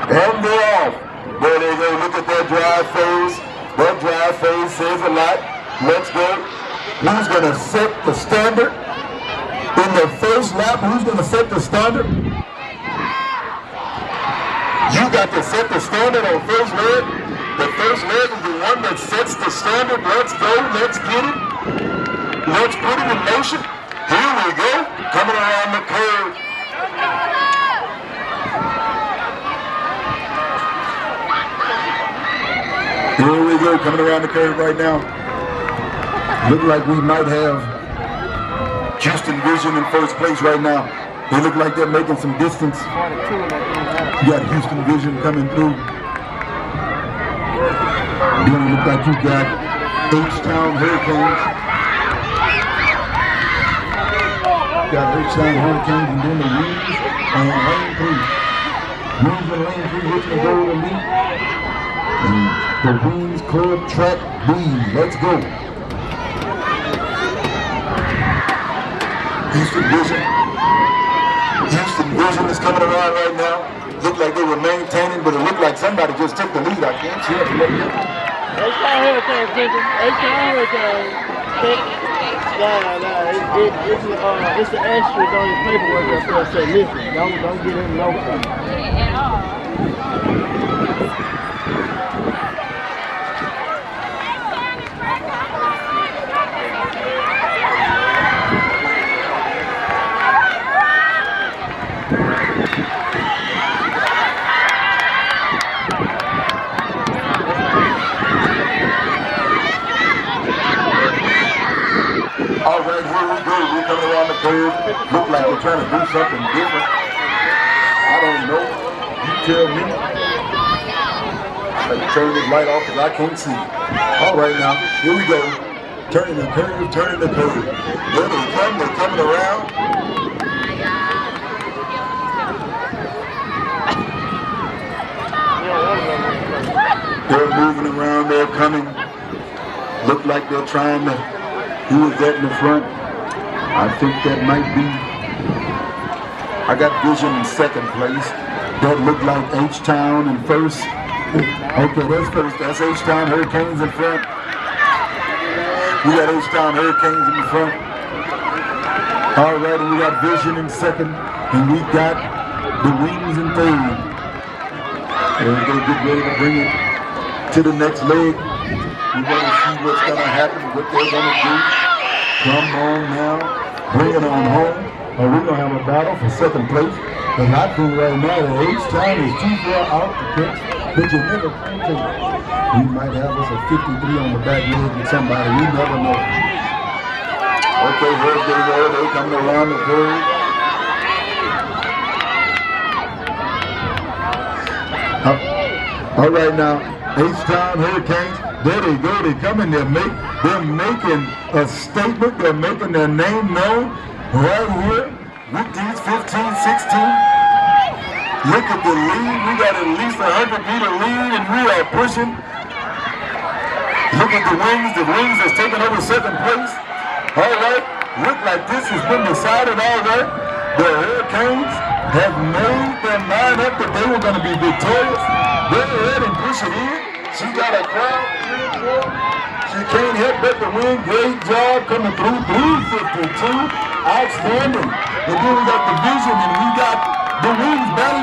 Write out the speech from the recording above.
And they're off. There they go. Look at that drive phase. That drive phase says a lot. Let's go. Who's going to set the standard? In the first lap, who's going to set the standard? You got to set the standard on first leg. The first leg is the one that sets the standard. Let's go. Let's get it. Let's put it in motion. Here we go. Coming around the curve. Here we go. Coming around the curve right now. Look like we might have Houston Vision in first place right now. They look like they're making some distance. You got Houston Vision coming through. Then it looks like you got H-Town Hurricanes. Got H-Town Hurricanes and then the Wings on lane 3. Wings in lane 3 hitting the goal to lead. And the Wings Club Track B. Let's go. Houston Vision. Houston Vision is coming around right now. Looked like they were maintaining, but it looked like somebody just took the lead. I can't see it. H-Town Hurricanes, Vision. H-Town Hurricanes. It's the asterisk on your paperwork that's going to say, listen, don't get in no way. All right, here we go. We're coming around the curve. Look like we're trying to do something different. I don't know. You tell me. Let me turn this light off because I can't see. All right, now, here we go. Turning the curve, turning the curve. There they come. They're coming around. They're moving around. They're coming. Look like they're trying to. Who is that in the front? I think that might be. I got Vision in second place. That looked like H-Town in first. Okay, that's first. That's H-Town Hurricanes in front. We got H-Town Hurricanes in the front. All right, and we got Vision in second. And we got the Wings in third. And we're going to get ready to bring it to the next leg. We're going to see what's going to happen, what they're going to do. Come on now, bring it on home, or we're going to have a battle for second place. Because I think right now the H-Town is too far out to catch, but you never can tell. We might have us a 53 on the back leg with somebody, we never know. Okay, here they go, they're coming around the curve. All right now, H-Town Hurricanes. There they go, they come in, they're making a statement, they're making their name known right here with these 15, 16. Look at the lead, we got at least 100-meter lead and we are pushing. Look at the Wings that's taking over second place. All right, look like this has been decided, all right. The Hurricanes have made their mind up that they were going to be victorious. Go ahead and push it in. She got a crowd. She can't help but to win. Great job coming through. 352. Outstanding. And then we got the Vision and we got the Wings